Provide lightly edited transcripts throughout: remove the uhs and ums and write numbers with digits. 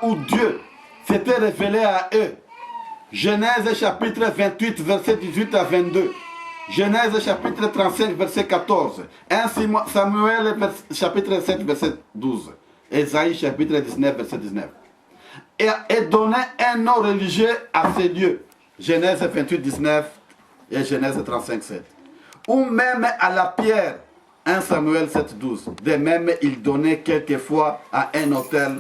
où Dieu s'était révélé à eux. Genèse chapitre 28, verset 18 à 22. Genèse chapitre 35, verset 14. 1 Samuel chapitre 7, verset 12. Ésaïe chapitre 19, verset 19. Et donner un nom religieux à ces lieux. Genèse 28, 19 et Genèse 35, 7. Ou même à la pierre. 1 Samuel 7, 12. De même, il donnait quelquefois à un autel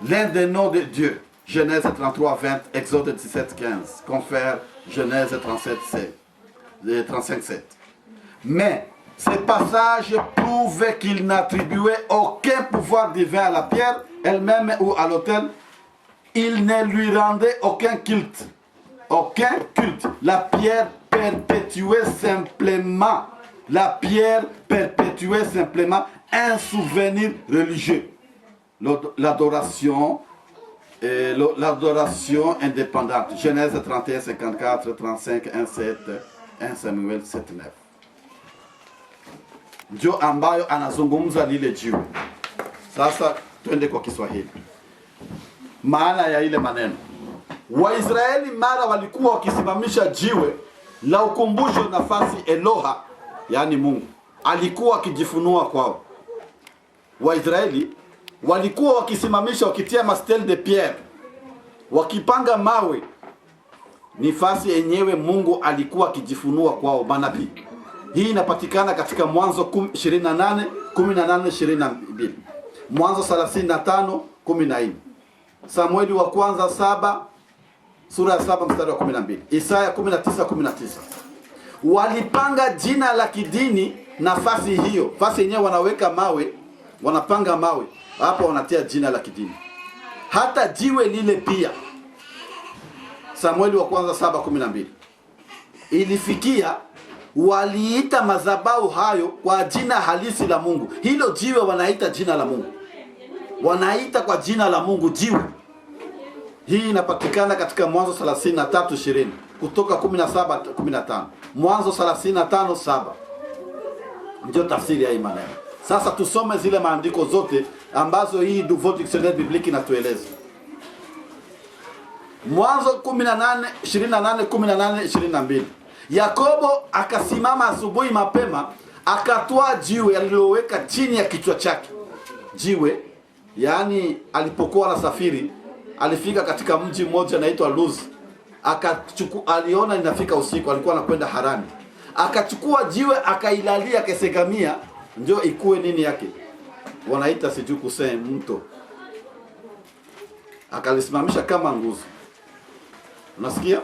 l'un des noms de Dieu. Genèse 33, 20, Exode 17, 15. Confère Genèse 37, 7. 35, 7. Mais ces passages prouvent qu'il n'attribuait aucun pouvoir divin à la pierre elle-même ou à l'autel. Il ne lui rendait aucun culte. Aucun culte. La pierre perpétuait simplement. La pierre perpétuait simplement un souvenir religieux. L'adoration indépendante. Genèse 31, 54, 35, 1, 7, 1 Samuel 7, 9. Ndio ambayo anazungumza lile jiwe. Sasa twende kwa Kiswahili. Maana ya ile maneno. Waisraeli mara walikuwa wakisimamisha jiwe la ukumbusho nafasi Eloha, yani Mungu alikuwa akijifunua kwao. Waisraeli walikuwa wakisimamisha, wakitia mastel de pierre, wakipanga mawe, nafasi yenyewe Mungu alikuwa akijifunua kwao manabii. Hii inapatikana katika Mwanzo 28, 18, 22. Mwanzo 35, 14. Samueli wa kwanza 7, sura ya 7 mstari wa 12. Isaya 19, 19. Walipanga jina la kidini nafasi hiyo. Nafasi yenyewe wanaweka mawe, wanapanga mawe. Hapo wanatia jina la kidini. Hata jiwe lile pia. Samueli wa kwanza 7:12. Ilifikia waliita madhabahu hayo kwa jina halisi la Mungu. Hilo jiwe wanaita jina la Mungu. Wanaita kwa jina la Mungu jiwe. Hii inapatikana katika Mwanzo 33:20, Kutoka 17:15. Mwanzo 35:7. Ndio tafsiri ya hii maneno. Sasa tusome zile maandiko zote ambazo hii Nouveau Dictionnaire Biblique inatueleza. Mwanzo 18, 28, 18, 22. Yakobo akasimama asubuhi mapema, akatoa jiwe aliloweka chini ya kichwa chake. Jiwe, yani alipokuwa anasafiri, alifika katika mji mmoja unaitwa Luz. Aliona inafika usiku, alikuwa anakwenda Harani. Akachukua jiwe akailalia, kesegamia, ndio ikuwe nini yake, wanaita sijui kusema mto. Akalisimamisha kama nguzo. Unasikia?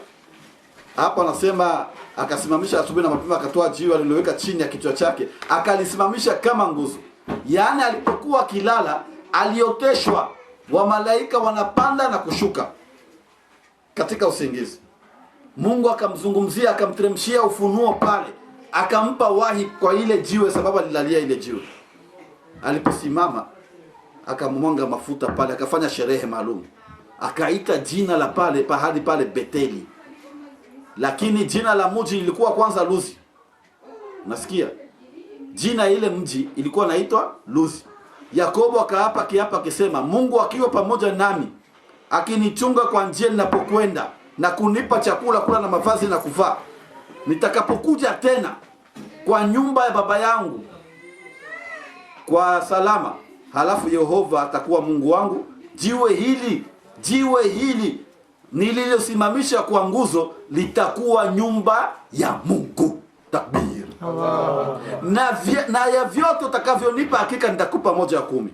Hapa anasema akasimamisha asubuhi na mapema, akatoa jiwe aliloweka chini ya kichwa chake, akalisimamisha kama nguzo. Yaani alipokuwa akilala, alioteshwa wa malaika wanapanda na kushuka katika usingizi. Mungu akamzungumzia, akamteremshia ufunuo pale, akampa wahi kwa ile jiwe, sababu alilalia ile jiwe. Aliposimama akamwanga mafuta pale, akafanya sherehe maalum, akaita jina la pale pahali pale Beteli, lakini jina la mji ilikuwa kwanza Luzi. Nasikia jina ile mji ilikuwa naitwa Luzi. Yakobo akaapa kiapa akisema, Mungu akiwa pamoja nami, akinichunga kwa njia ninapokwenda na kunipa chakula kula na mavazi na kuvaa, nitakapokuja tena kwa nyumba ya baba yangu kwa salama, halafu Yehova atakuwa Mungu wangu. Jiwe hili nililosimamisha kwa nguzo litakuwa nyumba ya Mungu. Takbir. Na ya vyote utakavyonipa hakika nitakupa 1/10.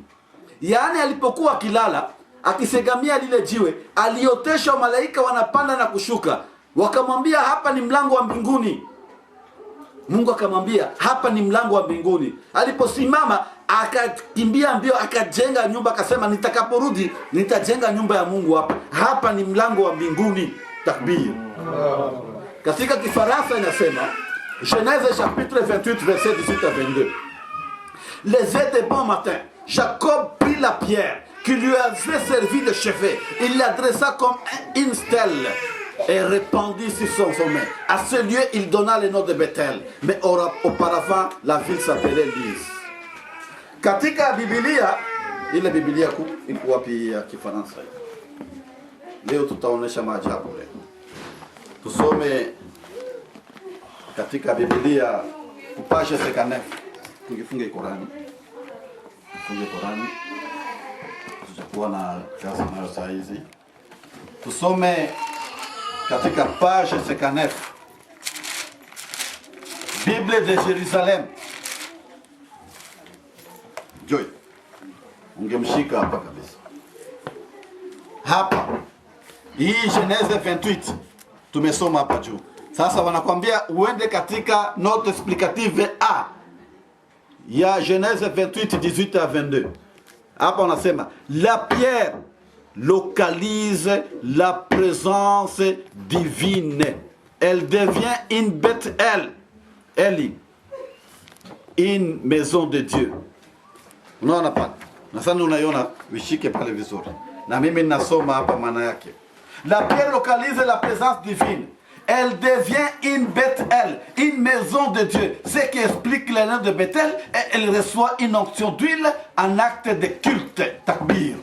Yaani alipokuwa akilala akisegamia lile jiwe, aliotesha malaika wanapanda na kushuka, wakamwambia hapa ni mlango wa mbinguni. Mungu akamwambia hapa ni mlango wa mbinguni. Aliposimama akakimbia mbio, akajenga nyumba, akasema nitakaporudi nitajenga nyumba ya Mungu hapa. Hapa ni mlango wa mbinguni. Takbir. Katika Kifaransa inasema Genèse chapitre 28 verset 18 à 22. Les aides bon matin, Jacob prit la pierre qui lui avait servi de chevet. Il l'adressa comme une stèle et répandit sur son sommet. À ce lieu, il donna le nom de Bethel. Mais auparavant, la ville s'appelait Luz. Katika Biblia, ile Biblia iko wapi ya Kifaransa? Leo tutaonesha maajabu leo. Tusome katika Biblia page 59. Tungefunga Qur'ani. Funge Qur'ani. Tutakuwa na kazi nayo saa hizi. Tusome katika page 59. Bible de Jerusalem. Joy. Ungemshika hapa kabisa. Hapa. Hii Genèse 28 tumesoma hapa juu. Sasa wanakuambia uende katika note explicative A ya Genèse 28 18 à 22. Hapa wanasema la pierre localise la présence divine. Elle devient une Bethel. Elle une maison de Dieu. Unaona pale? Na sasa unaiona vishike pale vizuri. Na mimi ninasoma hapa maana yake. La pierre localise la présence divine. Elle devient une Bethel, une maison de Dieu. Ce qui explique le nom de Bethel, et elle reçoit une onction d'huile en acte de culte. Takbir.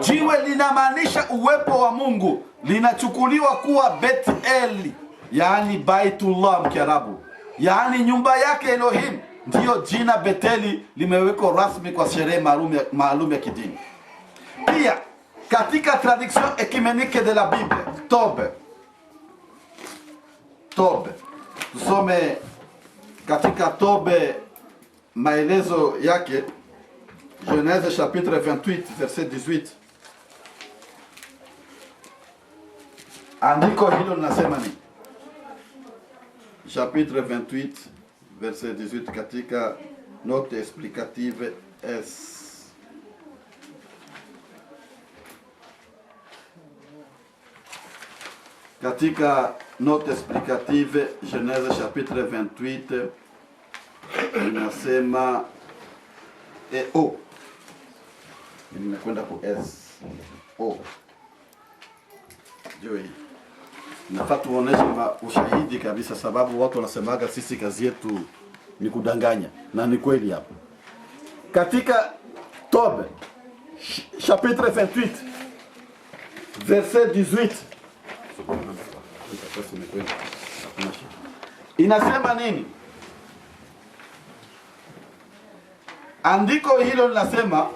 Jiwe linamaanisha uwepo wa Mungu. Linachukuliwa kuwa Bethel, yaani Baitullah mkiarabu, yaani nyumba yake Elohim. Ndiyo jina Betheli limewekwa rasmi kwa sherehe maalum ya kidini. Pia katika traduction ecumenique de la Bible, Tobe. Tusome katika Tobe maelezo yake, Genèse chapitre 28 verset 18. Andiko hilo linasema nini? Chapitre 28 verset 18 katika note explicative S. Katika note explicative Genèse chapitre 28 inasema O. Nimekwenda ku S. O. Joy. Nafaa tuoneshe ushahidi kabisa, sababu watu wanasemaga sisi kazi yetu ni kudanganya, na ni kweli hapo. Katika Tobe chapitre 28 verset 18 inasema nini? Andiko hilo linasema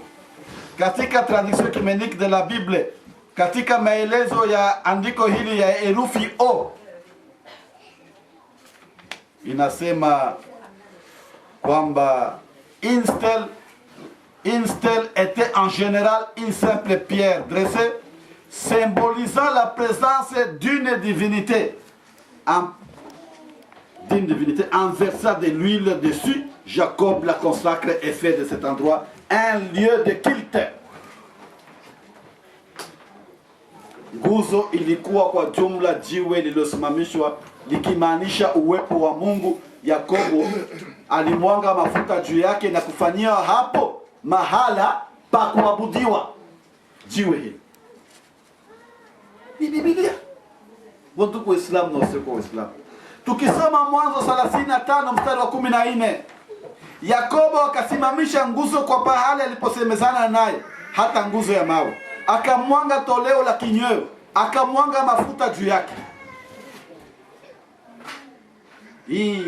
katika traduction ecumenique de la Bible, katika maelezo ya andiko hili ya herufi O, inasema kwamba une stèle était en général une simple pierre dressée symbolisant la présence d'une divinité. En versant de l'huile dessus, Jacob la consacre et fait de cet endroit un lieu de culte. Nguzo ilikuwa kwa jumla jiwe lililosimamishwa likimaanisha uwepo wa Mungu. Yakobo alimwanga mafuta juu yake na kufanyia hapo mahala pa kuabudiwa. Jiwe hili ni Biblia. Ndugu Waislamu na wasio Waislamu, tukisoma Mwanzo 35 mstari wa 14, Yakobo akasimamisha nguzo kwa pahali aliposemezana naye, hata nguzo ya mawe, akamwanga toleo la kinyweo, akamwanga mafuta juu yake. Hii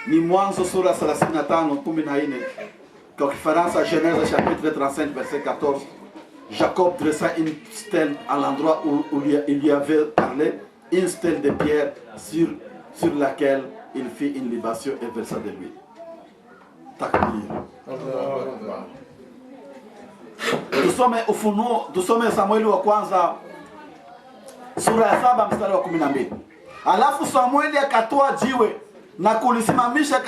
ni Mwanzo sura 35:14, kwa Kifaransa Genèse chapitre 35 verset 14. Jacob dressa une stèle à l'endroit où il lui avait parlé, une stèle de pierre sur laquelle il fit une libation et versa de l'huile. Takbir. Tusome Samueli wa kwanza sura ya 7 mstari wa 12. Alafu Samueli akatoa jiwe na kulisimamisha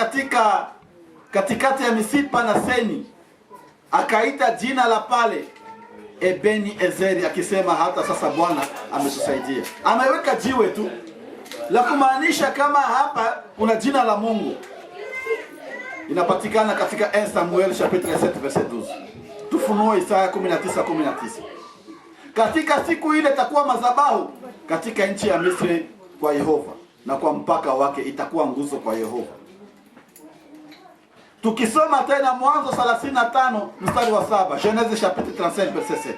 katikati ya Misipa na Seni, akaita jina la pale Ebeni Ezeri, akisema hata sasa Bwana ametusaidia. Ameweka jiwe tu la kumaanisha kama hapa kuna jina la Mungu. Inapatikana katika 1 Samuel chapitre 7 verset 12. Tufunue Isaya 19:19. Katika siku ile itakuwa madhabahu katika nchi ya Misri kwa Yehova, na kwa mpaka wake itakuwa nguzo kwa Yehova. Tukisoma tena Mwanzo 35 mstari wa 7, Genèse chapitre 35 verset 7.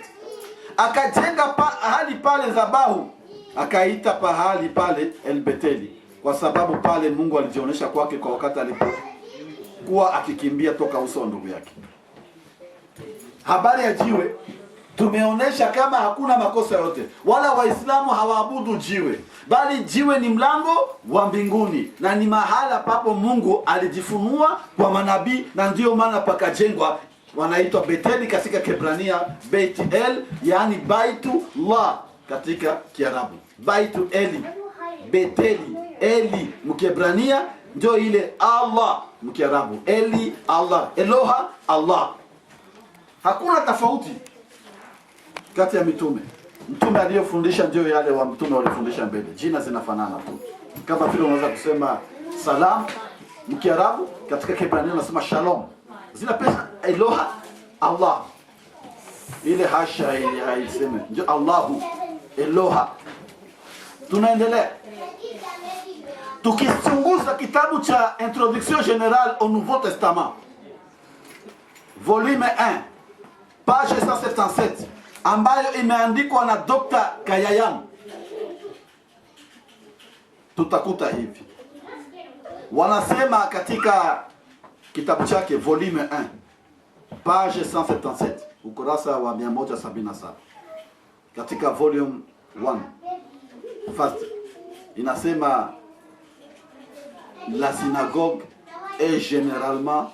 akajenga pahali pale dhabahu, akaita pahali pale El Beteli, kwa sababu pale Mungu alijionyesha kwake kwa wakati alipokuwa akikimbia toka uso wa ndugu yake. Habari ya jiwe tumeonesha kama hakuna makosa yote, wala Waislamu hawaabudu jiwe, bali jiwe ni mlango wa mbinguni na ni mahala papo Mungu alijifunua kwa manabii, na ndio maana pakajengwa, wanaitwa Beteli katika Kiebrania, Beit El, yani Baitullah katika Kiarabu, Baitu Eli, Beteli, Eli mkiebrania ndio ile Allah mkiarabu, Eli Allah, Eloha Allah. Hakuna tofauti kati ya mitume. Mtume aliyofundisha ndio yale wa mtume walifundisha mbele, jina zinafanana tu. Kama vile unaweza kusema salam mkiarabu, katika Kiebrania unasema shalom, zina pesa Eloha Allah, ile hasha ile haiseme ndio Allahu Eloha. Tunaendelea tukichunguza kitabu cha Introduction Générale au Nouveau Testament, volume 1 page 177, ambayo imeandikwa na Dr. Kayayan. Tutakuta hivi, wanasema katika kitabu chake volume 1 page 177, ukurasa wa 177, katika volume 1 first inasema la synagogue est généralement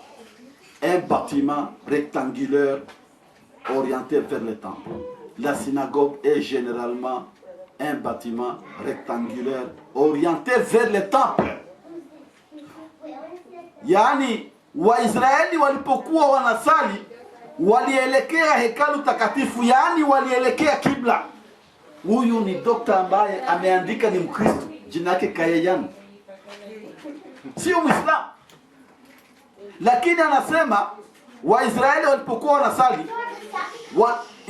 un bâtiment rectangulaire orienté vers le temple. La synagogue est généralement un bâtiment rectangulaire orienté vers le temple. Yani Waisraeli walipokuwa wanasali walielekea hekalu takatifu, yani walielekea kibla. Huyu ni dokta ambaye ameandika, ni Mkristo, jina yake Kayayan, sio Muislamu, lakini anasema Waisraeli walipokuwa wanasali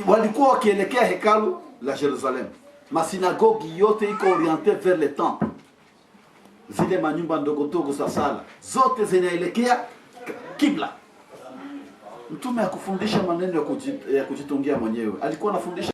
walikuwa wakielekea hekalu la Jerusalem. Masinagogi yote iko orienté vers le temple. Zile manyumba ndogo ndogo za sala zote zinaelekea kibla. Mtume hakufundisha maneno ya kujitungia mwenyewe, alikuwa anafundisha